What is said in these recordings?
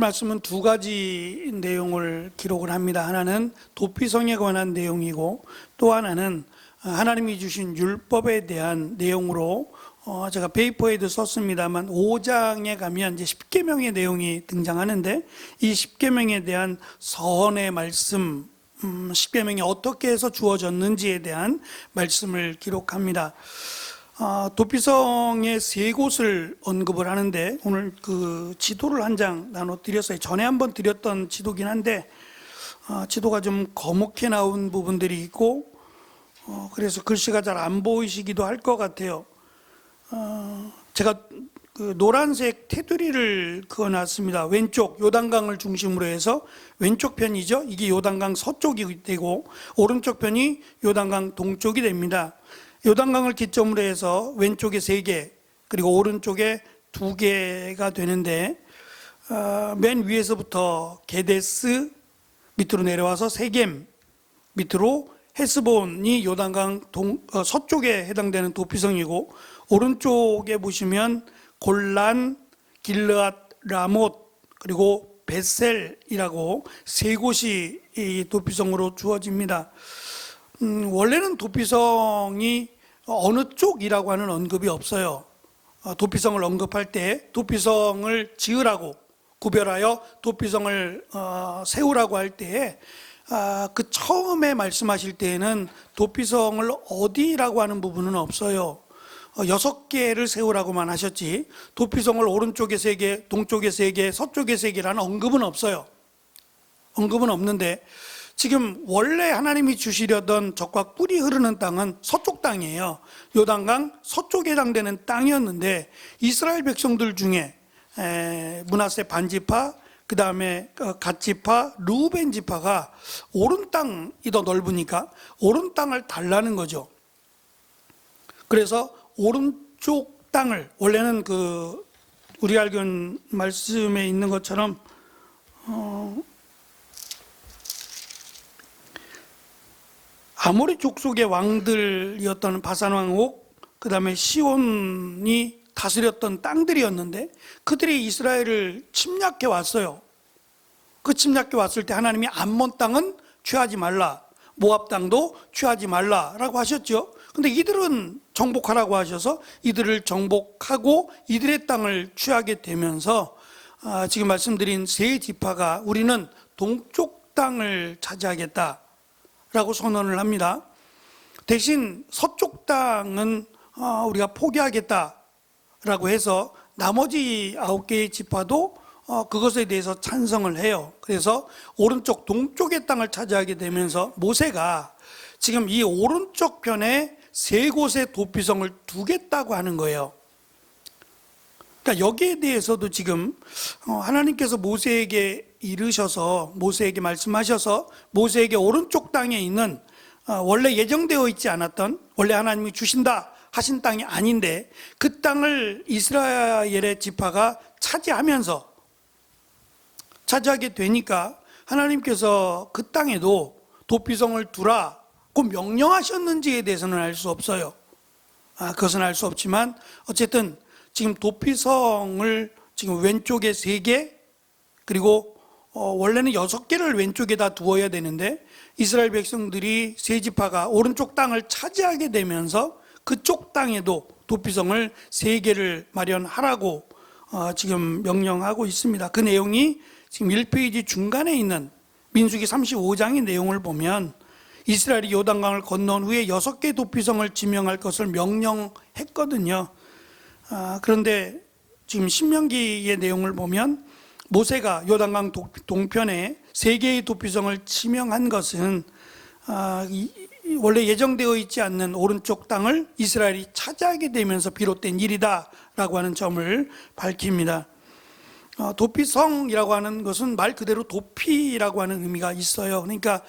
말씀은 두 가지 내용을 기록을 합니다. 하나는 도피성에 관한 내용이고 또 하나는 하나님이 주신 율법에 대한 내용으로 제가 페이퍼에도 썼습니다만 5장에 가면 이제 10계명의 내용이 등장하는데 이 10계명에 대한 서언의 말씀, 10계명이 어떻게 해서 주어졌는지에 대한 말씀을 기록합니다. 도피성의 세 곳을 언급을 하는데 오늘 그 지도를 한 장 나눠 드렸어요. 전에 한번 드렸던 지도긴 한데 지도가 좀 거목해 나온 부분들이 있고 그래서 글씨가 잘 안 보이시기도 할 것 같아요. 제가 그 노란색 테두리를 그어놨습니다. 왼쪽 요단강을 중심으로 해서 왼쪽 편이죠. 이게 요단강 서쪽이 되고 오른쪽 편이 요단강 동쪽이 됩니다. 요단강을 기점으로 해서 왼쪽에 3개 그리고 오른쪽에 2개가 되는데 맨 위에서부터 게데스 밑으로 내려와서 세겜 밑으로 헤스본이 요단강 서쪽에 해당되는 도피성이고 오른쪽에 보시면 골란, 길르앗, 라못 그리고 베셀이라고 세 곳이 이 도피성으로 주어집니다. 원래는 도피성이 어느 쪽이라고 하는 언급이 없어요. 도피성을 언급할 때 도피성을 지으라고 구별하여 도피성을 세우라고 할 때에 그 처음에 말씀하실 때에는 도피성을 어디라고 하는 부분은 없어요. 6개를 세우라고만 하셨지 도피성을 오른쪽에 3개, 동쪽에 3개, 서쪽에 3개라는 언급은 없어요. 언급은 없는데 지금 원래 하나님이 주시려던 적과 꿀이 흐르는 땅은 서쪽 땅이에요. 요단강 서쪽에 해당되는 땅이었는데 이스라엘 백성들 중에 므낫세 반지파, 그 다음에 갓지파, 르우벤 지파가 오른 땅이 더 넓으니까 오른 땅을 달라는 거죠. 그래서 오른쪽 땅을 원래는 그 우리가 알고 있는 말씀에 있는 것처럼 아모리 족속의 왕들이었던 바산 왕 옥, 그 다음에 시온이 다스렸던 땅들이었는데 그들이 이스라엘을 침략해 왔어요. 그 침략해 왔을 때 하나님이 암몬 땅은 취하지 말라, 모압 땅도 취하지 말라라고 하셨죠. 근데 이들은 정복하라고 하셔서 이들을 정복하고 이들의 땅을 취하게 되면서 지금 말씀드린 세 지파가 우리는 동쪽 땅을 차지하겠다라고 선언을 합니다. 대신 서쪽 땅은 우리가 포기하겠다라고 해서 나머지 9개의 지파도 그것에 대해서 찬성을 해요. 그래서 오른쪽 동쪽의 땅을 차지하게 되면서 모세가 지금 이 오른쪽 편에 3곳의 도피성을 두겠다고 하는 거예요. 그러니까 여기에 대해서도 지금 하나님께서 모세에게 이르셔서 모세에게 말씀하셔서 모세에게 오른쪽 땅에 있는 원래 예정되어 있지 않았던 원래 하나님이 주신다 하신 땅이 아닌데 그 땅을 이스라엘의 지파가 차지하게 되니까 하나님께서 그 땅에도 도피성을 두라고 명령하셨는지에 대해서는 알 수 없어요. 그것은 알 수 없지만 어쨌든 지금 도피성을 지금 왼쪽에 3개 그리고 원래는 6개를 왼쪽에다 두어야 되는데 이스라엘 백성들이 세 지파가 오른쪽 땅을 차지하게 되면서 그쪽 땅에도 도피성을 3개를 마련하라고 지금 명령하고 있습니다. 그 내용이 지금 1페이지 중간에 있는 민수기 35장의 내용을 보면 이스라엘이 요단강을 건넌 후에 6개 도피성을 지명할 것을 명령했거든요. 그런데 지금 신명기의 내용을 보면 모세가 요단강 동편에 3개의 도피성을 지명한 것은 원래 예정되어 있지 않는 오른쪽 땅을 이스라엘이 차지하게 되면서 비롯된 일이다라고 하는 점을 밝힙니다. 도피성이라고 하는 것은 말 그대로 도피라고 하는 의미가 있어요. 그러니까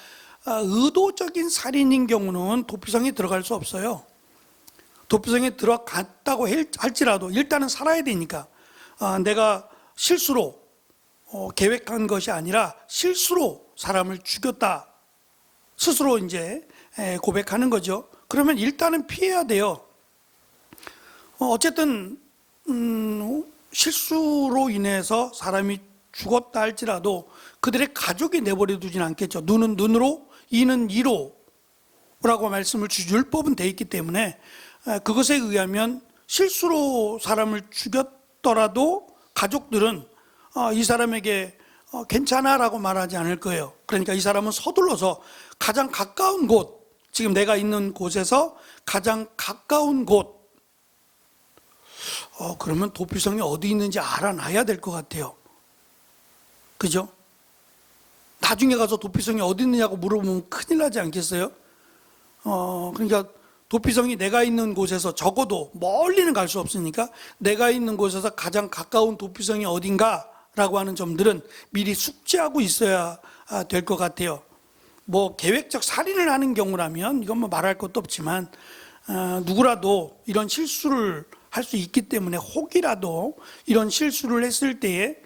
의도적인 살인인 경우는 도피성에 들어갈 수 없어요. 도피성에 들어갔다고 할지라도 일단은 살아야 되니까 내가 실수로 계획한 것이 아니라 실수로 사람을 죽였다 스스로 이제 고백하는 거죠. 그러면 일단은 피해야 돼요. 어쨌든 실수로 인해서 사람이 죽었다 할지라도 그들의 가족이 내버려 두진 않겠죠. 눈은 눈으로, 이는 이로 라고 말씀을 율법은 돼 있기 때문에 그것에 의하면 실수로 사람을 죽였더라도 가족들은 이 사람에게 괜찮아 라고 말하지 않을 거예요. 그러니까 이 사람은 서둘러서 가장 가까운 곳, 지금 내가 있는 곳에서 가장 가까운 곳, 그러면 도피성이 어디 있는지 알아놔야 될 것 같아요. 그죠? 나중에 가서 도피성이 어디 있느냐고 물어보면 큰일 나지 않겠어요? 그러니까 도피성이 내가 있는 곳에서 적어도 멀리는 갈 수 없으니까 내가 있는 곳에서 가장 가까운 도피성이 어딘가라고 하는 점들은 미리 숙지하고 있어야 될 것 같아요. 뭐 계획적 살인을 하는 경우라면 이건 뭐 말할 것도 없지만 누구라도 이런 실수를 할 수 있기 때문에 혹이라도 이런 실수를 했을 때에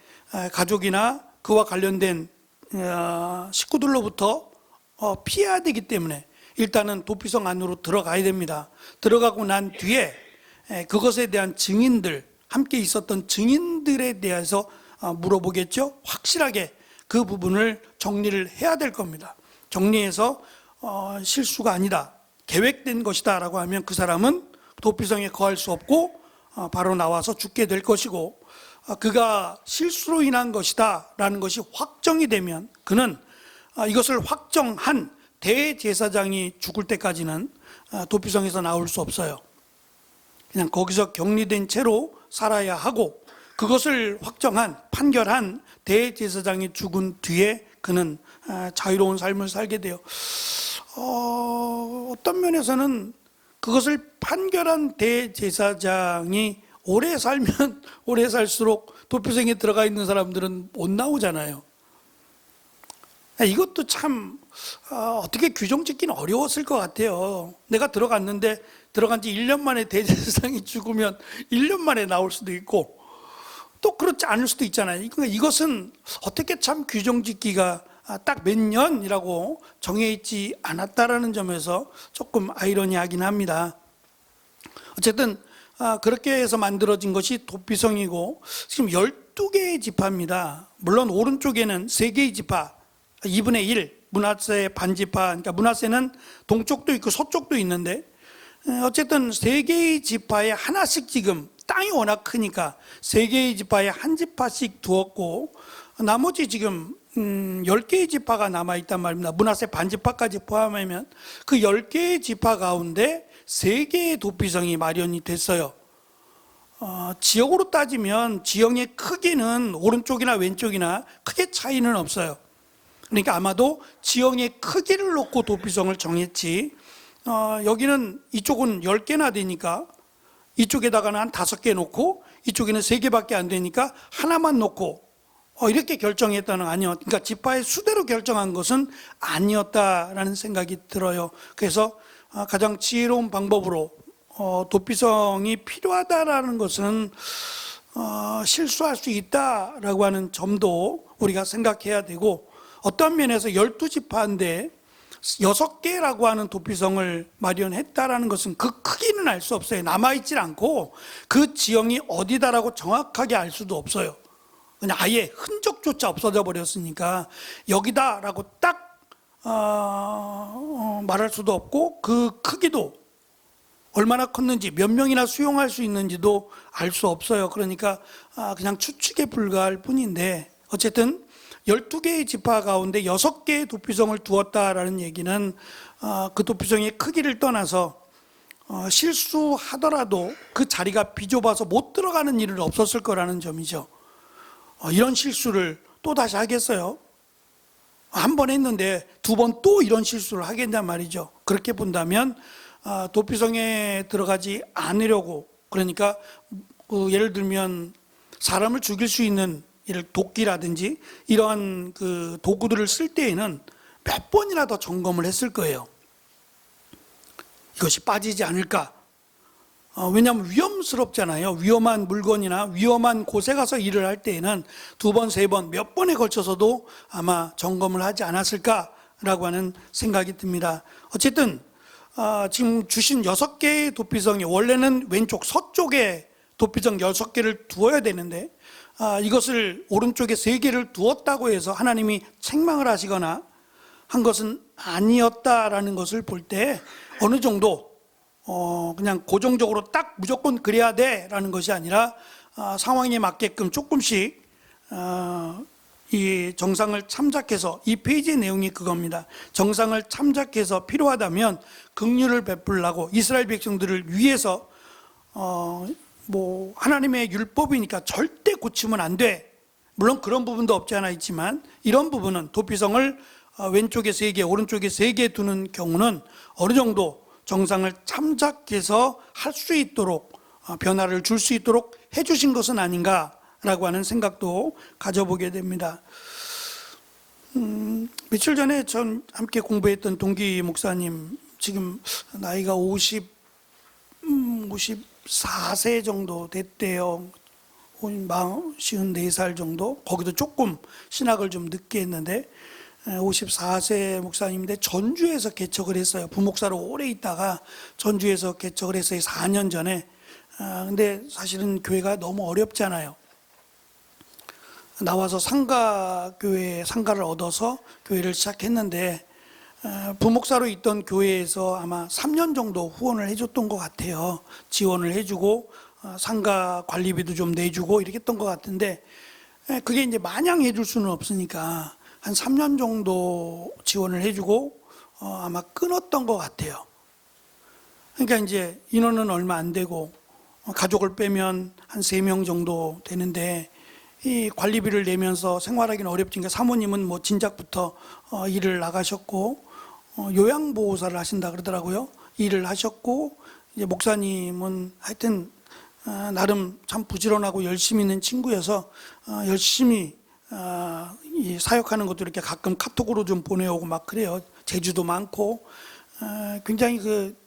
가족이나 그와 관련된 식구들로부터 피해야 되기 때문에 일단은 도피성 안으로 들어가야 됩니다. 들어가고 난 뒤에 그것에 대한 증인들, 함께 있었던 증인들에 대해서 물어보겠죠. 확실하게 그 부분을 정리를 해야 될 겁니다. 정리해서 실수가 아니다, 계획된 것이다 라고 하면 그 사람은 도피성에 거할 수 없고 바로 나와서 죽게 될 것이고, 그가 실수로 인한 것이다 라는 것이 확정이 되면 그는 이것을 확정한 대제사장이 죽을 때까지는 도피성에서 나올 수 없어요. 그냥 거기서 격리된 채로 살아야 하고, 그것을 확정한, 판결한 대제사장이 죽은 뒤에 그는 자유로운 삶을 살게 돼요. 어떤 면에서는 그것을 판결한 대제사장이 오래 살면 오래 살수록 도피성에 들어가 있는 사람들은 못 나오잖아요. 이것도 참 어떻게 규정 짓기는 어려웠을 것 같아요. 내가 들어갔는데 들어간 지 1년 만에 대제사장이 죽으면 1년 만에 나올 수도 있고 또 그렇지 않을 수도 있잖아요. 그러니까 이것은 어떻게 참 규정 짓기가 딱 몇 년이라고 정해 있지 않았다라는 점에서 조금 아이러니하긴 합니다. 어쨌든 그렇게 해서 만들어진 것이 도피성이고, 지금 12개의 지파입니다. 물론 오른쪽에는 3개의 지파, 2분의 1, 므낫세 반지파, 그러니까 므낫세는 동쪽도 있고 서쪽도 있는데 어쨌든 3개의 지파에 하나씩, 지금 땅이 워낙 크니까 3개의 지파에 한 지파씩 두었고, 나머지 지금 10개의 지파가 남아있단 말입니다. 므낫세 반지파까지 포함하면 그 10개의 지파 가운데 3개의 도피성이 마련이 됐어요. 지역으로 따지면 지형의 크기는 오른쪽이나 왼쪽이나 크게 차이는 없어요. 그러니까 아마도 지형의 크기를 놓고 도피성을 정했지, 여기는 이쪽은 10개나 되니까 이쪽에다가는 한 5개 놓고 이쪽에는 3개밖에 안 되니까 하나만 놓고 이렇게 결정했다는 아니었. 그러니까 지파의 수대로 결정한 것은 아니었다라는 생각이 들어요. 그래서 가장 지혜로운 방법으로 도피성이 필요하다라는 것은 실수할 수 있다라고 하는 점도 우리가 생각해야 되고, 어떤 면에서 12지파인데 6개라고 하는 도피성을 마련했다라는 것은 그 크기는 알 수 없어요. 남아있질 않고 그 지형이 어디다라고 정확하게 알 수도 없어요. 그냥 아예 흔적조차 없어져 버렸으니까 여기다라고 딱 말할 수도 없고, 그 크기도 얼마나 컸는지, 몇 명이나 수용할 수 있는지도 알 수 없어요. 그러니까 그냥 추측에 불과할 뿐인데, 어쨌든 12개의 지파 가운데 6개의 도피성을 두었다라는 얘기는 그 도피성의 크기를 떠나서 실수하더라도 그 자리가 비좁아서 못 들어가는 일은 없었을 거라는 점이죠. 이런 실수를 또 다시 하겠어요? 한 번 했는데 2번 또 이런 실수를 하겠단 말이죠. 그렇게 본다면 도피성에 들어가지 않으려고, 그러니까 예를 들면 사람을 죽일 수 있는 도끼라든지 이러한 그 도구들을 쓸 때에는 몇 번이나 더 점검을 했을 거예요. 이것이 빠지지 않을까? 왜냐하면 위험스럽잖아요. 위험한 물건이나 위험한 곳에 가서 일을 할 때에는 2번, 3번, 몇 번에 걸쳐서도 아마 점검을 하지 않았을까라고 하는 생각이 듭니다. 어쨌든 지금 주신 6개의 도피성이 원래는 왼쪽 서쪽에 도피성 6개를 두어야 되는데 이것을 오른쪽에 3개를 두었다고 해서 하나님이 책망을 하시거나 한 것은 아니었다라는 것을 볼 때 어느 정도 그냥 고정적으로 딱 무조건 그래야 돼라는 것이 아니라 상황에 맞게끔 조금씩 이 정상을 참작해서, 이 페이지의 내용이 그겁니다. 정상을 참작해서 필요하다면 긍휼을 베풀라고 이스라엘 백성들을 위해서 하나님의 율법이니까 절대 고치면 안 돼. 물론 그런 부분도 없지 않아 있지만 이런 부분은 도피성을 왼쪽에 3개, 오른쪽에 3개 두는 경우는 어느 정도 정상을 참작해서 할 수 있도록 변화를 줄 수 있도록 해주신 것은 아닌가라고 하는 생각도 가져보게 됩니다. 며칠 전에 전 함께 공부했던 동기 목사님, 지금 나이가 54세 정도 됐대요. 54살 정도. 거기도 조금 신학을 좀 늦게 했는데 54세 목사님인데 전주에서 개척을 했어요. 부목사로 오래 있다가 전주에서 개척을 했어요. 4년 전에. 근데 사실은 교회가 너무 어렵잖아요. 나와서 상가를 얻어서 교회를 시작했는데 부목사로 있던 교회에서 아마 3년 정도 후원을 해줬던 것 같아요. 지원을 해주고 상가 관리비도 좀 내주고 이렇게 했던 것 같은데 그게 이제 마냥 해줄 수는 없으니까 한 3년 정도 지원을 해주고 아마 끊었던 것 같아요. 그러니까 이제 인원은 얼마 안 되고 가족을 빼면 한 3명 정도 되는데 이 관리비를 내면서 생활하기는 어렵지니까 사모님은 뭐 진작부터 일을 나가셨고 요양보호사를 하신다 그러더라고요. 일을 하셨고 이제 목사님은 하여튼 나름 참 부지런하고 열심히 있는 친구여서 열심히 이 사역하는 것도 이렇게 가끔 카톡으로 좀 보내오고 막 그래요. 제주도 많고 굉장히 그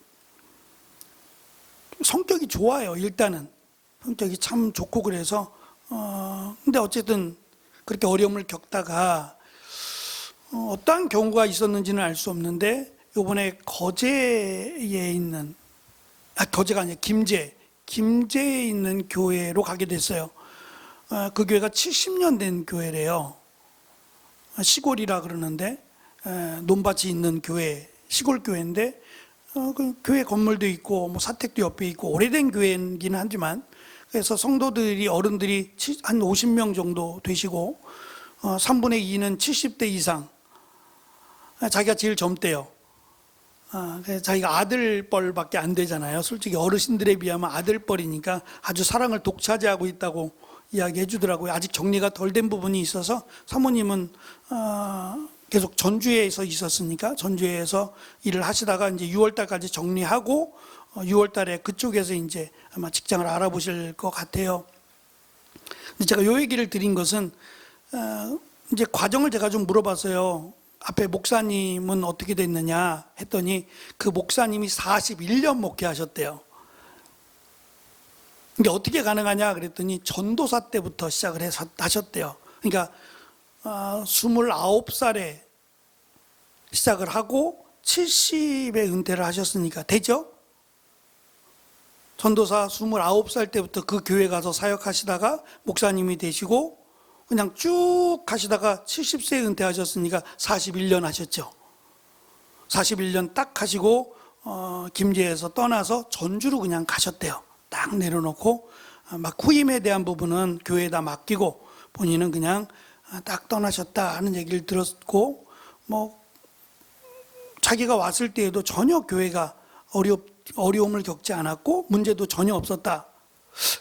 성격이 좋아요. 일단은 성격이 참 좋고 그래서 근데 어쨌든 그렇게 어려움을 겪다가 어떠한 경우가 있었는지는 알 수 없는데 이번에 거제에 있는 거제가 아니라 김제에 있는 교회로 가게 됐어요. 그 교회가 70년 된 교회래요. 시골이라 그러는데 논밭이 있는 교회, 시골 교회인데 그 교회 건물도 있고 뭐 사택도 옆에 있고 오래된 교회이긴 하지만 그래서 성도들이 어른들이 한 50명 정도 되시고 3분의 2는 70대 이상. 자기가 제일 젊대요. 자기가 아들뻘밖에 안 되잖아요. 솔직히 어르신들에 비하면 아들뻘이니까 아주 사랑을 독차지하고 있다고 이야기해 주더라고요. 아직 정리가 덜 된 부분이 있어서 사모님은 계속 전주에서 있었으니까 전주에서 일을 하시다가 이제 6월달까지 정리하고 6월달에 그쪽에서 이제 아마 직장을 알아보실 것 같아요. 근데 제가 요 얘기를 드린 것은 이제 과정을 제가 좀 물어봤어요. 앞에 목사님은 어떻게 됐느냐 했더니 그 목사님이 41년 목회하셨대요. 이게 어떻게 가능하냐 그랬더니 전도사 때부터 시작을 하셨대요. 그러니까 29살에 시작을 하고 70에 은퇴를 하셨으니까 되죠? 전도사 29살 때부터 그 교회 가서 사역하시다가 목사님이 되시고 그냥 쭉 하시다가 70세에 은퇴하셨으니까 41년 하셨죠. 41년 딱 하시고 김제에서 떠나서 전주로 그냥 가셨대요. 딱 내려놓고 막 후임에 대한 부분은 교회에다 맡기고 본인은 그냥 딱 떠나셨다 하는 얘기를 들었고 뭐 자기가 왔을 때에도 전혀 교회가 어려움을 겪지 않았고 문제도 전혀 없었다.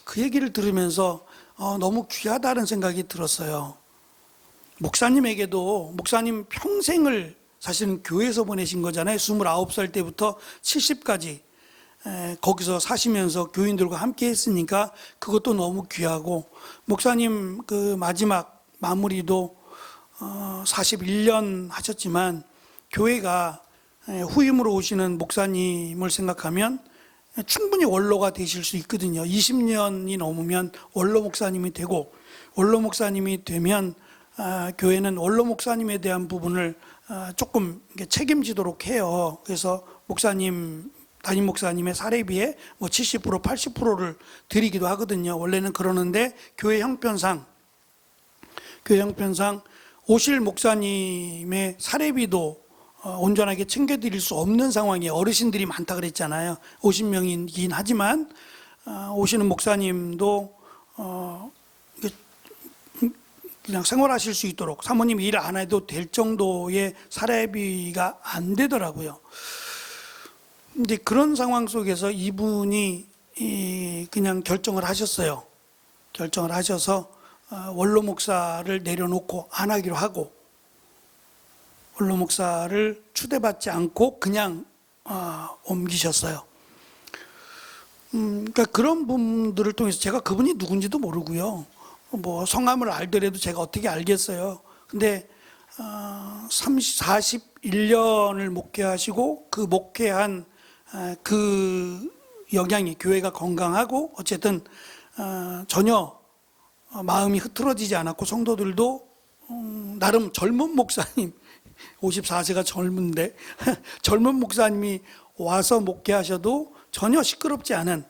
그 얘기를 들으면서 너무 귀하다는 생각이 들었어요. 목사님에게도 목사님 평생을 사실은 교회에서 보내신 거잖아요. 29살 때부터 70까지 거기서 사시면서 교인들과 함께 했으니까 그것도 너무 귀하고 목사님 그 마지막 마무리도 41년 하셨지만 교회가 후임으로 오시는 목사님을 생각하면 충분히 원로가 되실 수 있거든요. 20년이 넘으면 원로 목사님이 되고 원로 목사님이 되면 교회는 원로 목사님에 대한 부분을 조금 책임지도록 해요. 그래서 목사님 담임 목사님의 사례비의 뭐 70%, 80%를 드리기도 하거든요. 원래는 그러는데 교회 형편상 오실 목사님의 사례비도 온전하게 챙겨드릴 수 없는 상황이에요. 어르신들이 많다 그랬잖아요. 50명이긴 하지만 오시는 목사님도 그냥 생활하실 수 있도록 사모님 일 안 해도 될 정도의 사례비가 안 되더라고요. 근데 그런 상황 속에서 이분이 그냥 결정을 하셨어요. 결정을 하셔서 원로 목사를 내려놓고 안 하기로 하고, 원로 목사를 추대받지 않고 그냥 옮기셨어요. 그러니까 그런 분들을 통해서 제가 그분이 누군지도 모르고요. 뭐 성함을 알더라도 제가 어떻게 알겠어요. 근데 41년을 목회하시고 그 목회한 그 영향이 교회가 건강하고 어쨌든 전혀 마음이 흐트러지지 않았고 성도들도 나름 젊은 목사님 54세가 젊은데 젊은 목사님이 와서 목회하셔도 전혀 시끄럽지 않은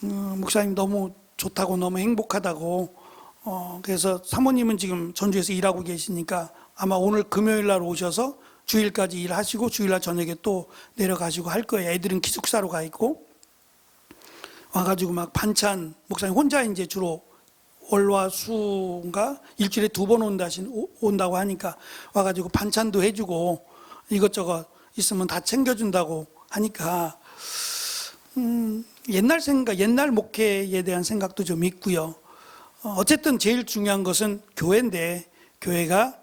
목사님 너무 좋다고 너무 행복하다고 그래서 사모님은 지금 전주에서 일하고 계시니까 아마 오늘 금요일 날 오셔서 주일까지 일하시고 주일날 저녁에 또 내려가시고 할 거예요. 애들은 기숙사로 가 있고 와가지고 막 반찬 목사님 혼자 이제 주로 월화수인가 일주일에 2번 온다고 하니까 와가지고 반찬도 해주고 이것저것 있으면 다 챙겨준다고 하니까 옛날 목회에 대한 생각도 좀 있고요. 어쨌든 제일 중요한 것은 교회인데 교회가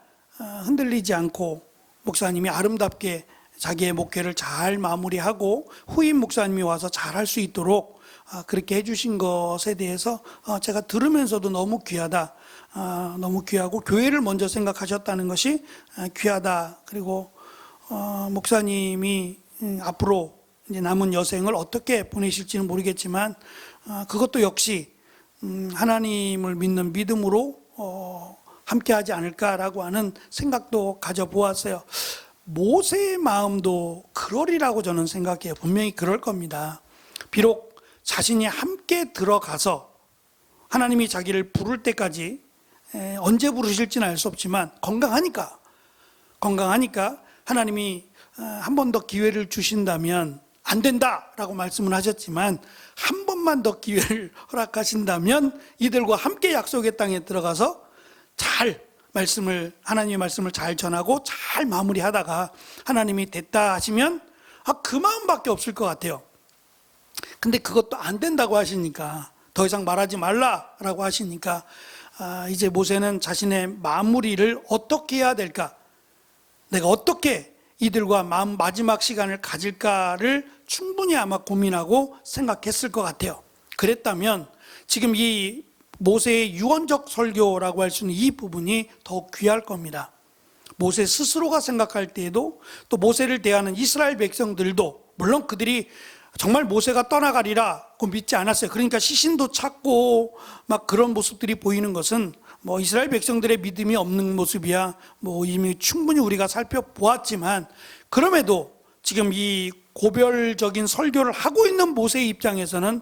흔들리지 않고 목사님이 아름답게 자기의 목회를 잘 마무리하고 후임 목사님이 와서 잘 할 수 있도록 그렇게 해주신 것에 대해서 제가 들으면서도 너무 귀하다, 너무 귀하고 교회를 먼저 생각하셨다는 것이 귀하다. 그리고 목사님이 앞으로 이제 남은 여생을 어떻게 보내실지는 모르겠지만 그것도 역시 하나님을 믿는 믿음으로 함께하지 않을까라고 하는 생각도 가져보았어요. 모세의 마음도 그러리라고 저는 생각해요. 분명히 그럴 겁니다. 비록 자신이 함께 들어가서 하나님이 자기를 부를 때까지 언제 부르실지는 알 수 없지만 건강하니까 하나님이 한 번 더 기회를 주신다면 안 된다라고 말씀을 하셨지만 한 번만 더 기회를 허락하신다면 이들과 함께 약속의 땅에 들어가서 잘 하나님의 말씀을 잘 전하고 잘 마무리하다가 하나님이 됐다 하시면 그 마음밖에 없을 것 같아요. 근데 그것도 안 된다고 하시니까 더 이상 말하지 말라라고 하시니까 이제 모세는 자신의 마무리를 어떻게 해야 될까, 내가 어떻게 이들과 마지막 시간을 가질까를 충분히 아마 고민하고 생각했을 것 같아요. 그랬다면 지금 이 모세의 유언적 설교라고 할 수 있는 이 부분이 더욱 귀할 겁니다. 모세 스스로가 생각할 때에도 또 모세를 대하는 이스라엘 백성들도 물론 그들이 정말 모세가 떠나가리라고 믿지 않았어요. 그러니까 시신도 찾고 막 그런 모습들이 보이는 것은 뭐 이스라엘 백성들의 믿음이 없는 모습이야 뭐 이미 충분히 우리가 살펴보았지만 그럼에도 지금 이 고별적인 설교를 하고 있는 모세의 입장에서는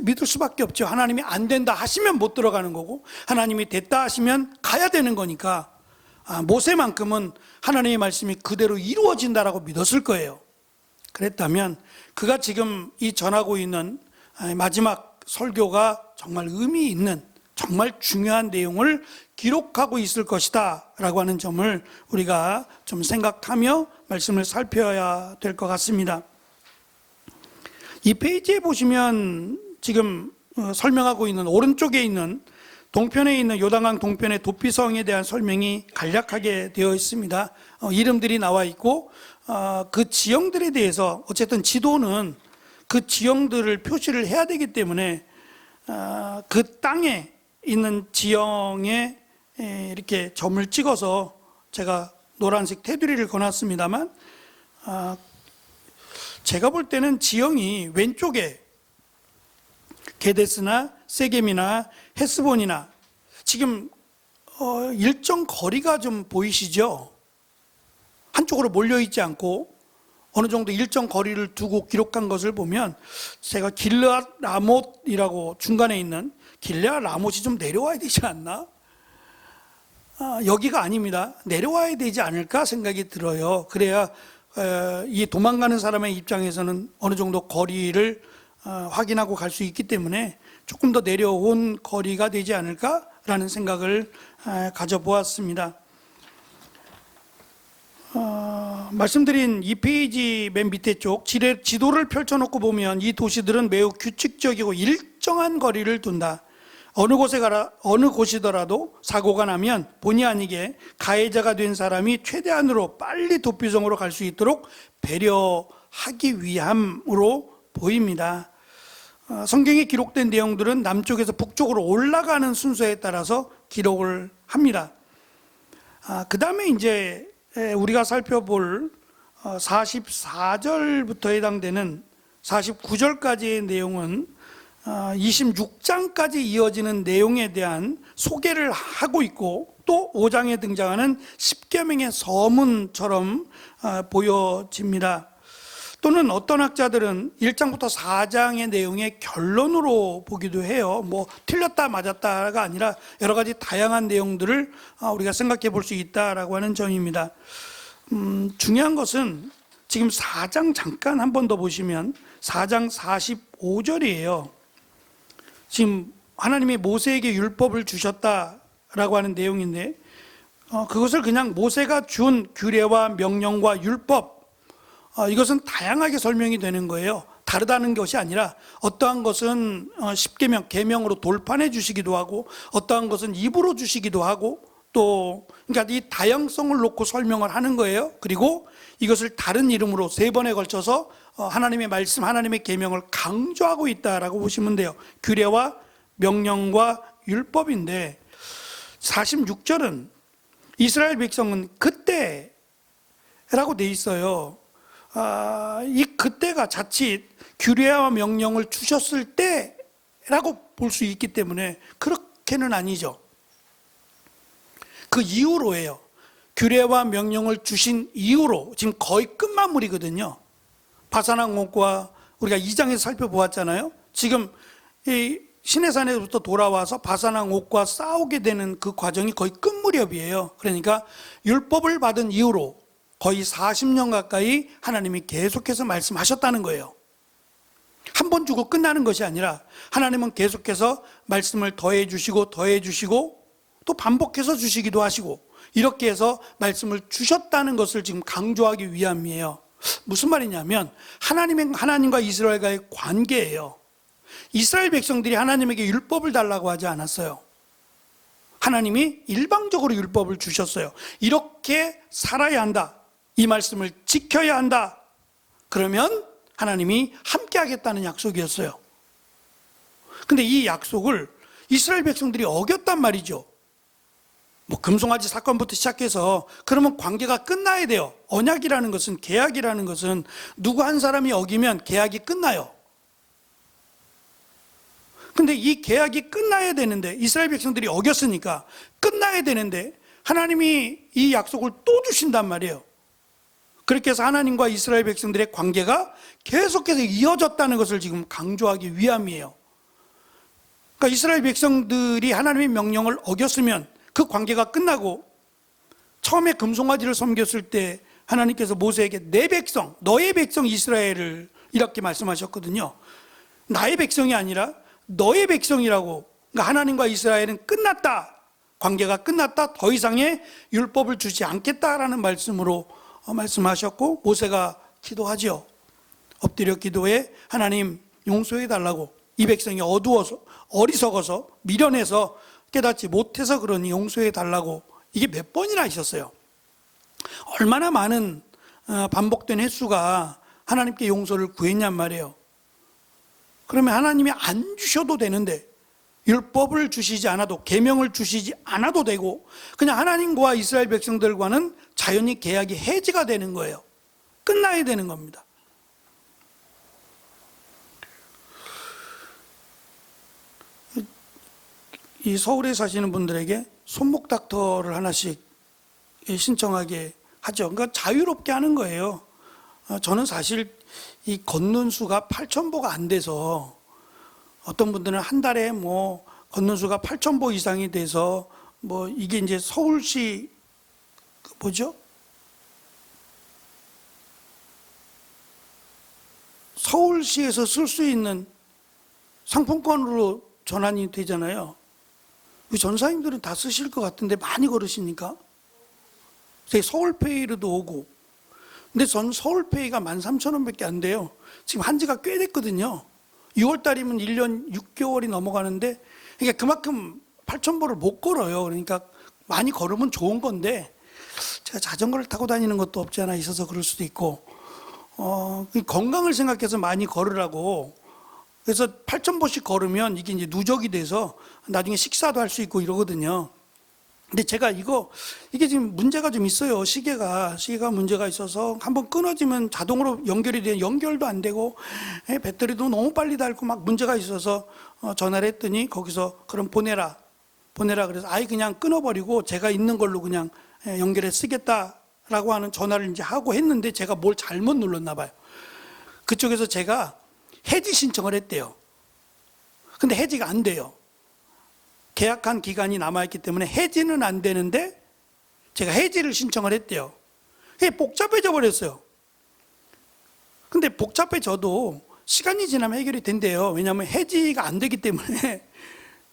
믿을 수밖에 없죠. 하나님이 안 된다 하시면 못 들어가는 거고 하나님이 됐다 하시면 가야 되는 거니까 모세만큼은 하나님의 말씀이 그대로 이루어진다라고 믿었을 거예요. 그랬다면 그가 지금 이 전하고 있는 마지막 설교가 정말 의미 있는 정말 중요한 내용을 기록하고 있을 것이다 라고 하는 점을 우리가 좀 생각하며 말씀을 살펴야 될 것 같습니다. 이 페이지에 보시면 지금 설명하고 있는 오른쪽에 있는 동편에 있는 요단강 동편의 도피성에 대한 설명이 간략하게 되어 있습니다. 이름들이 나와 있고 그 지형들에 대해서 어쨌든 지도는 그 지형들을 표시를 해야 되기 때문에 그 땅에 있는 지형에 이렇게 점을 찍어서 제가 노란색 테두리를 거놨습니다만 제가 볼 때는 지형이 왼쪽에 게데스나 세겜이나 헤스본이나 지금 일정 거리가 좀 보이시죠? 한쪽으로 몰려있지 않고 어느 정도 일정 거리를 두고 기록한 것을 보면 제가 길르앗 라못이라고 중간에 있는 길르앗 라못이 좀 내려와야 되지 않나? 여기가 아닙니다. 내려와야 되지 않을까 생각이 들어요. 그래야 이 도망가는 사람의 입장에서는 어느 정도 거리를 확인하고 갈 수 있기 때문에 조금 더 내려온 거리가 되지 않을까라는 생각을 가져보았습니다. 말씀드린 이 페이지 맨 밑에 쪽 지도를 펼쳐놓고 보면 이 도시들은 매우 규칙적이고 일정한 거리를 둔다. 어느 곳이더라도 사고가 나면 본의 아니게 가해자가 된 사람이 최대한으로 빨리 도피성으로 갈 수 있도록 배려하기 위함으로 보입니다. 성경에 기록된 내용들은 남쪽에서 북쪽으로 올라가는 순서에 따라서 기록을 합니다. 그 다음에 이제 우리가 살펴볼 44절부터 해당되는 49절까지의 내용은 26장까지 이어지는 내용에 대한 소개를 하고 있고 또 5장에 등장하는 십계명의 서문처럼 보여집니다. 또는 어떤 학자들은 1장부터 4장의 내용의 결론으로 보기도 해요. 뭐 틀렸다 맞았다가 아니라 여러 가지 다양한 내용들을 우리가 생각해 볼 수 있다라고 하는 점입니다. 중요한 것은 지금 4장 잠깐 한 번 더 보시면 4장 45절이에요. 지금 하나님이 모세에게 율법을 주셨다라고 하는 내용인데 그것을 그냥 모세가 준 규례와 명령과 율법 이것은 다양하게 설명이 되는 거예요. 다르다는 것이 아니라 어떠한 것은 십계명, 계명으로 돌판해 주시기도 하고 어떠한 것은 입으로 주시기도 하고 또 그러니까 이 다양성을 놓고 설명을 하는 거예요. 그리고 이것을 다른 이름으로 3번에 걸쳐서 하나님의 말씀, 하나님의 계명을 강조하고 있다라고 보시면 돼요. 규례와 명령과 율법인데 46절은 이스라엘 백성은 그때라고 돼 있어요. 이 그때가 자칫 규례와 명령을 주셨을 때라고 볼 수 있기 때문에 그렇게는 아니죠. 그 이후로예요. 규례와 명령을 주신 이후로 지금 거의 끝마무리거든요. 바산왕옥과 우리가 2장에서 살펴보았잖아요. 지금 이 시내산에서부터 돌아와서 바산왕옥과 싸우게 되는 그 과정이 거의 끝 무렵이에요. 그러니까 율법을 받은 이후로 거의 40년 가까이 하나님이 계속해서 말씀하셨다는 거예요. 한 번 주고 끝나는 것이 아니라 하나님은 계속해서 말씀을 더해 주시고 또 반복해서 주시기도 하시고 이렇게 해서 말씀을 주셨다는 것을 지금 강조하기 위함이에요. 무슨 말이냐면 하나님과 이스라엘과의 관계예요. 이스라엘 백성들이 하나님에게 율법을 달라고 하지 않았어요. 하나님이 일방적으로 율법을 주셨어요. 이렇게 살아야 한다. 이 말씀을 지켜야 한다. 그러면 하나님이 함께 하겠다는 약속이었어요. 근데 이 약속을 이스라엘 백성들이 어겼단 말이죠. 뭐 금송아지 사건부터 시작해서 그러면 관계가 끝나야 돼요. 언약이라는 것은, 계약이라는 것은 누구 한 사람이 어기면 계약이 끝나요. 근데 이 계약이 끝나야 되는데 이스라엘 백성들이 어겼으니까 끝나야 되는데 하나님이 이 약속을 또 주신단 말이에요. 그렇게 해서 하나님과 이스라엘 백성들의 관계가 계속해서 이어졌다는 것을 지금 강조하기 위함이에요. 그러니까 이스라엘 백성들이 하나님의 명령을 어겼으면 그 관계가 끝나고 처음에 금송아지를 섬겼을 때 하나님께서 모세에게 내 백성, 너의 백성 이스라엘을 이렇게 말씀하셨거든요. 나의 백성이 아니라 너의 백성이라고. 그러니까 하나님과 이스라엘은 끝났다. 관계가 끝났다. 더 이상의 율법을 주지 않겠다라는 말씀으로 말씀하셨고 모세가 기도하죠. 엎드려 기도해 하나님 용서해 달라고. 이 백성이 어두워서 어리석어서 미련해서 깨닫지 못해서 그러니 용서해 달라고. 이게 몇 번이나 하셨어요. 얼마나 많은 반복된 횟수가 하나님께 용서를 구했냔 말이에요. 그러면 하나님이 안 주셔도 되는데 율법을 주시지 않아도, 계명을 주시지 않아도 되고 그냥 하나님과 이스라엘 백성들과는 자연히 계약이 해지가 되는 거예요. 끝나야 되는 겁니다. 이 서울에 사시는 분들에게 손목 닥터를 하나씩 신청하게 하죠. 그러니까 자유롭게 하는 거예요. 저는 사실 이 걷는 수가 8,000보가 안 돼서 어떤 분들은 한 달에 뭐 걷는 수가 8,000보 이상이 돼서 뭐 이게 이제 서울시 뭐죠? 서울시에서 쓸 수 있는 상품권으로 전환이 되잖아요. 우리 전사님들은 다 쓰실 것 같은데 많이 걸으시니까. 서울페이로도 오고. 근데 전 서울페이가 13,000원밖에 안 돼요. 지금 한 지가 꽤 됐거든요. 6월 달이면 1년 6개월이 넘어가는데, 그러니까 그만큼 8,000보를 못 걸어요. 그러니까 많이 걸으면 좋은 건데, 제가 자전거를 타고 다니는 것도 없지 않아 있어서 그럴 수도 있고, 건강을 생각해서 많이 걸으라고. 그래서 8,000보씩 걸으면 이게 이제 누적이 돼서 나중에 식사도 할 수 있고 이러거든요. 근데 제가 이게 지금 문제가 좀 있어요. 시계가 문제가 있어서 한번 끊어지면 자동으로 연결이 되는 연결도 안 되고 배터리도 너무 빨리 닳고 막 문제가 있어서 전화를 했더니 거기서 그럼 보내라 그래서 아예 그냥 끊어버리고 제가 있는 걸로 그냥 연결해 쓰겠다라고 하는 전화를 이제 하고 했는데 제가 뭘 잘못 눌렀나 봐요. 그쪽에서 제가 해지 신청을 했대요. 근데 해지가 안 돼요. 계약한 기간이 남아있기 때문에 해지는 안 되는데 제가 해지를 신청을 했대요. 그게 복잡해져 버렸어요. 근데 복잡해져도 시간이 지나면 해결이 된대요. 왜냐하면 해지가 안 되기 때문에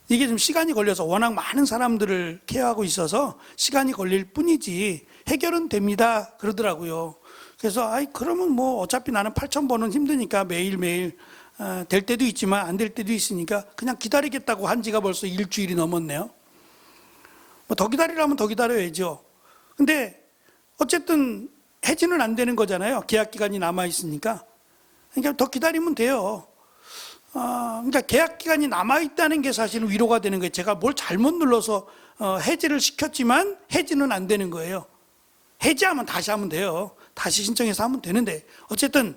이게 좀 시간이 걸려서 워낙 많은 사람들을 케어하고 있어서 시간이 걸릴 뿐이지 해결은 됩니다 그러더라고요. 그래서 그러면 뭐 어차피 나는 8,000번은 힘드니까 매일매일 될 때도 있지만 안 될 때도 있으니까 그냥 기다리겠다고 한 지가 벌써 일주일이 넘었네요. 뭐 더 기다리라면 더 기다려야죠. 근데 어쨌든 해지는 안 되는 거잖아요. 계약 기간이 남아 있으니까. 그러니까 더 기다리면 돼요. 그러니까 계약 기간이 남아 있다는 게 사실은 위로가 되는 거예요. 제가 뭘 잘못 눌러서 해지를 시켰지만 해지는 안 되는 거예요. 해지하면 다시 하면 돼요. 다시 신청해서 하면 되는데 어쨌든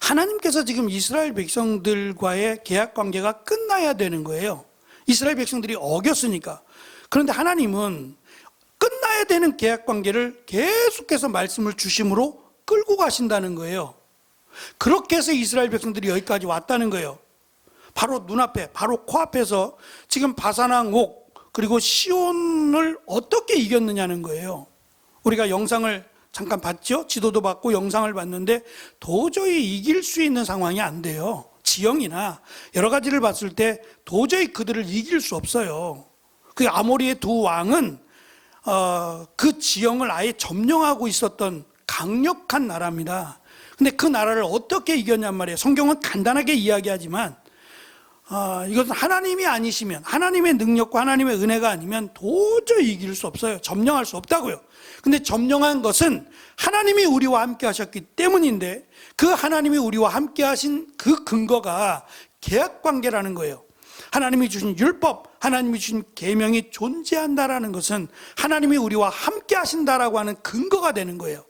하나님께서 지금 이스라엘 백성들과의 계약 관계가 끝나야 되는 거예요. 이스라엘 백성들이 어겼으니까. 그런데 하나님은 끝나야 되는 계약 관계를 계속해서 말씀을 주심으로 끌고 가신다는 거예요. 그렇게 해서 이스라엘 백성들이 여기까지 왔다는 거예요. 바로 눈앞에, 바로 코앞에서 지금 바산왕 옥 그리고 시온을 어떻게 이겼느냐는 거예요. 우리가 영상을 잠깐 봤죠? 지도도 봤고 영상을 봤는데 도저히 이길 수 있는 상황이 안 돼요. 지형이나 여러 가지를 봤을 때 도저히 그들을 이길 수 없어요. 그 아모리의 두 왕은 그 지형을 아예 점령하고 있었던 강력한 나라입니다. 근데 그 나라를 어떻게 이겼냔 말이에요. 성경은 간단하게 이야기하지만 이것은 하나님이 아니시면, 하나님의 능력과 하나님의 은혜가 아니면 도저히 이길 수 없어요. 점령할 수 없다고요. 근데 점령한 것은 하나님이 우리와 함께 하셨기 때문인데 그 하나님이 우리와 함께 하신 그 근거가 계약관계라는 거예요. 하나님이 주신 율법, 하나님이 주신 계명이 존재한다라는 것은 하나님이 우리와 함께 하신다라고 하는 근거가 되는 거예요.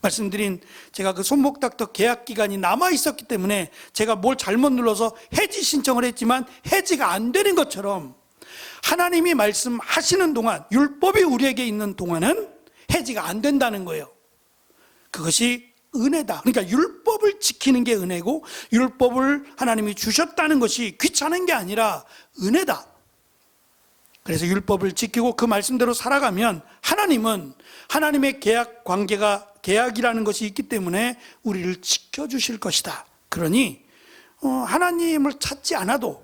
말씀드린 제가 그 손목닥터 계약 기간이 남아 있었기 때문에 제가 뭘 잘못 눌러서 해지 신청을 했지만 해지가 안 되는 것처럼 하나님이 말씀하시는 동안, 율법이 우리에게 있는 동안은 해지가 안 된다는 거예요. 그것이 은혜다. 그러니까 율법을 지키는 게 은혜고 율법을 하나님이 주셨다는 것이 귀찮은 게 아니라 은혜다. 그래서 율법을 지키고 그 말씀대로 살아가면 하나님은 하나님의 계약 관계가 계약이라는 것이 있기 때문에 우리를 지켜주실 것이다. 그러니 하나님을 찾지 않아도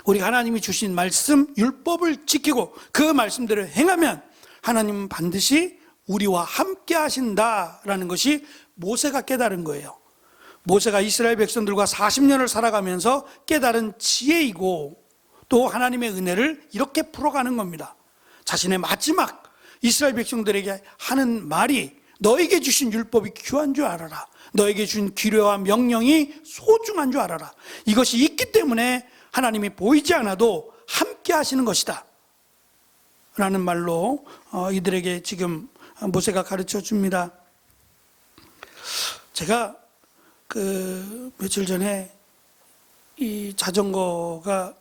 우리 하나님이 주신 말씀 율법을 지키고 그 말씀대로 행하면 하나님은 반드시 우리와 함께 하신다라는 것이 모세가 깨달은 거예요. 모세가 이스라엘 백성들과 40년을 살아가면서 깨달은 지혜이고 또 하나님의 은혜를 이렇게 풀어가는 겁니다. 자신의 마지막 이스라엘 백성들에게 하는 말이 너에게 주신 율법이 귀한 줄 알아라. 너에게 준 규례와 명령이 소중한 줄 알아라. 이것이 있기 때문에 하나님이 보이지 않아도 함께 하시는 것이다 라는 말로 이들에게 지금 모세가 가르쳐 줍니다. 제가 며칠 전에 이 자전거가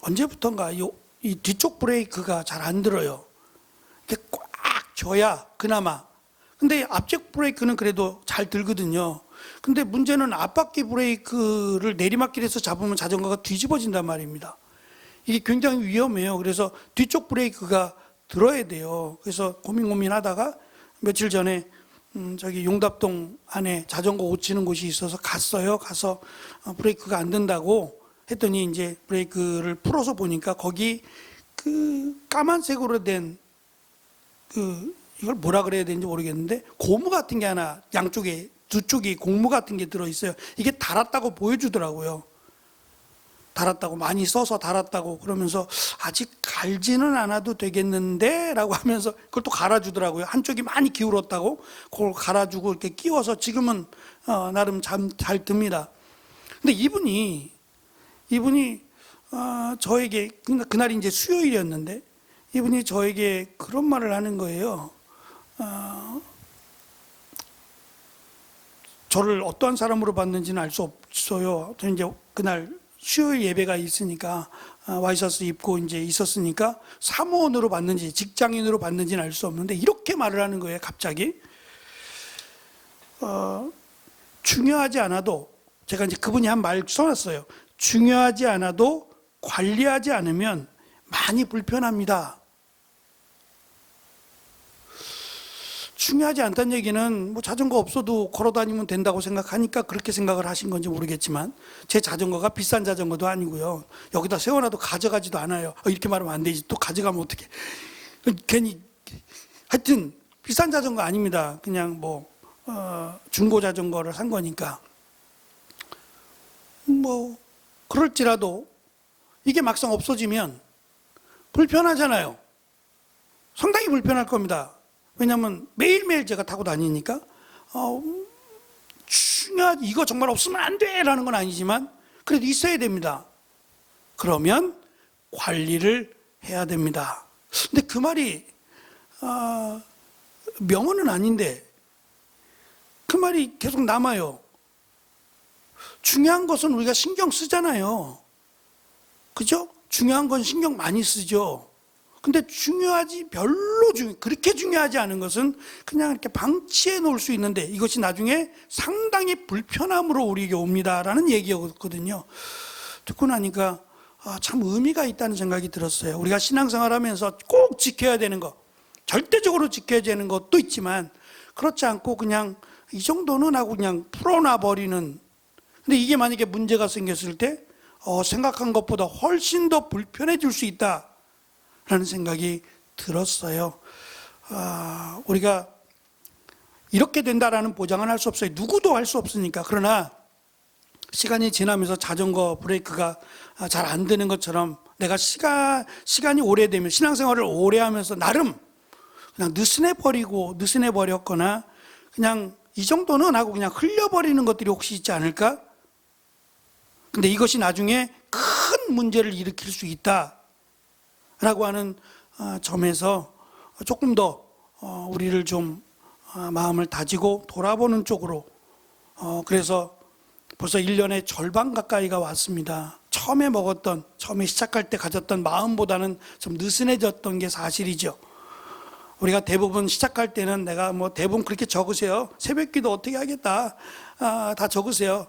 언제부턴가 이 뒤쪽 브레이크가 잘 안 들어요. 이렇게 꽉 줘야 그나마. 근데 앞쪽 브레이크는 그래도 잘 들거든요. 근데 문제는 앞바퀴 브레이크를 내리막길에서 잡으면 자전거가 뒤집어진단 말입니다. 이게 굉장히 위험해요. 그래서 뒤쪽 브레이크가 들어야 돼요. 그래서 고민하다가 며칠 전에 저기 용답동 안에 자전거 고치는 곳이 있어서 갔어요. 가서 브레이크가 안 된다고 했더니 이제 브레이크를 풀어서 보니까 거기 그 까만색으로 된 이걸 뭐라 그래야 되는지 모르겠는데 고무 같은 게 하나 양쪽에 두 쪽이 고무 같은 게 들어 있어요. 이게 닳았다고 보여주더라고요. 닳았다고, 많이 써서 닳았다고 그러면서 아직 갈지는 않아도 되겠는데 라고 하면서 그걸 또 갈아주더라고요. 한쪽이 많이 기울었다고 그걸 갈아주고 이렇게 끼워서 지금은 나름 잘 듭니다. 근데 이분이 저에게, 그날이 이제 수요일이었는데 이분이 저에게 그런 말을 하는 거예요. 저를 어떠한 사람으로 봤는지는 알 수 없어요. 저는 이제 그날 수요일 예배가 있으니까 와이셔츠 입고 이제 있었으니까 사무원으로 봤는지 직장인으로 봤는지는 알 수 없는데 이렇게 말을 하는 거예요. 갑자기 중요하지 않아도, 제가 이제 그분이 한 말 써놨어요. 중요하지 않아도 관리하지 않으면 많이 불편합니다. 중요하지 않다는 얘기는 뭐 자전거 없어도 걸어 다니면 된다고 생각하니까 그렇게 생각을 하신 건지 모르겠지만, 제 자전거가 비싼 자전거도 아니고요. 여기다 세워놔도 가져가지도 않아요. 이렇게 말하면 안 되지. 또 가져가면 어떡해. 괜히, 하여튼 비싼 자전거 아닙니다. 그냥 뭐 중고 자전거를 산 거니까. 뭐 그럴지라도 이게 막상 없어지면 불편하잖아요. 상당히 불편할 겁니다. 왜냐하면 매일매일 제가 타고 다니니까 이거 정말 없으면 안 돼 라는 건 아니지만 그래도 있어야 됩니다. 그러면 관리를 해야 됩니다. 근데 그 말이 명언은 아닌데 그 말이 계속 남아요. 중요한 것은 우리가 신경 쓰잖아요. 그죠? 중요한 건 신경 많이 쓰죠. 근데 그렇게 중요하지 않은 것은 그냥 이렇게 방치해 놓을 수 있는데 이것이 나중에 상당히 불편함으로 우리에게 옵니다라는 얘기였거든요. 듣고 나니까 참 의미가 있다는 생각이 들었어요. 우리가 신앙생활하면서 꼭 지켜야 되는 것, 절대적으로 지켜야 되는 것도 있지만 그렇지 않고 그냥 이 정도는 하고 그냥 풀어놔 버리는. 근데 이게 만약에 문제가 생겼을 때 생각한 것보다 훨씬 더 불편해질 수 있다 라는 생각이 들었어요. 우리가 이렇게 된다라는 보장은 할 수 없어요. 누구도 할 수 없으니까. 그러나 시간이 지나면서 자전거 브레이크가 잘 안 되는 것처럼 내가 시간이 오래되면, 신앙생활을 오래 하면서 나름 그냥 느슨해 버렸거나 그냥 이 정도는 하고 그냥 흘려버리는 것들이 혹시 있지 않을까? 근데 이것이 나중에 큰 문제를 일으킬 수 있다 라고 하는 점에서 조금 더 우리를 좀 마음을 다지고 돌아보는 쪽으로, 그래서 벌써 1년의 절반 가까이가 왔습니다. 처음에 시작할 때 가졌던 마음보다는 좀 느슨해졌던 게 사실이죠. 우리가 대부분 시작할 때는 내가 뭐 대부분 그렇게 적으세요. 새벽기도 어떻게 하겠다. 다 적으세요.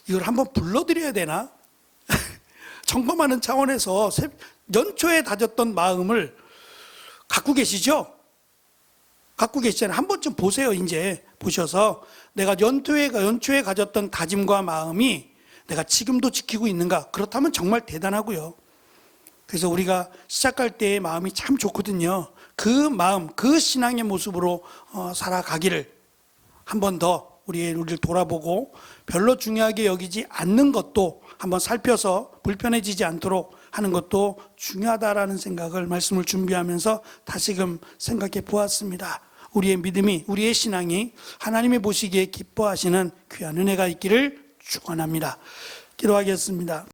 이걸 한번 불러드려야 되나? 점검하는 차원에서 연초에 다졌던 마음을 갖고 계시죠? 갖고 계시잖아요. 한 번쯤 보세요. 이제 보셔서 내가 연초에 가졌던 다짐과 마음이 내가 지금도 지키고 있는가? 그렇다면 정말 대단하고요. 그래서 우리가 시작할 때의 마음이 참 좋거든요. 그 마음, 그 신앙의 모습으로 살아가기를 한 번 더 우리를 돌아보고 별로 중요하게 여기지 않는 것도 한번 살펴서 불편해지지 않도록 하는 것도 중요하다라는 생각을, 말씀을 준비하면서 다시금 생각해 보았습니다. 우리의 믿음이, 우리의 신앙이 하나님이 보시기에 기뻐하시는 귀한 은혜가 있기를 축원합니다. 기도하겠습니다.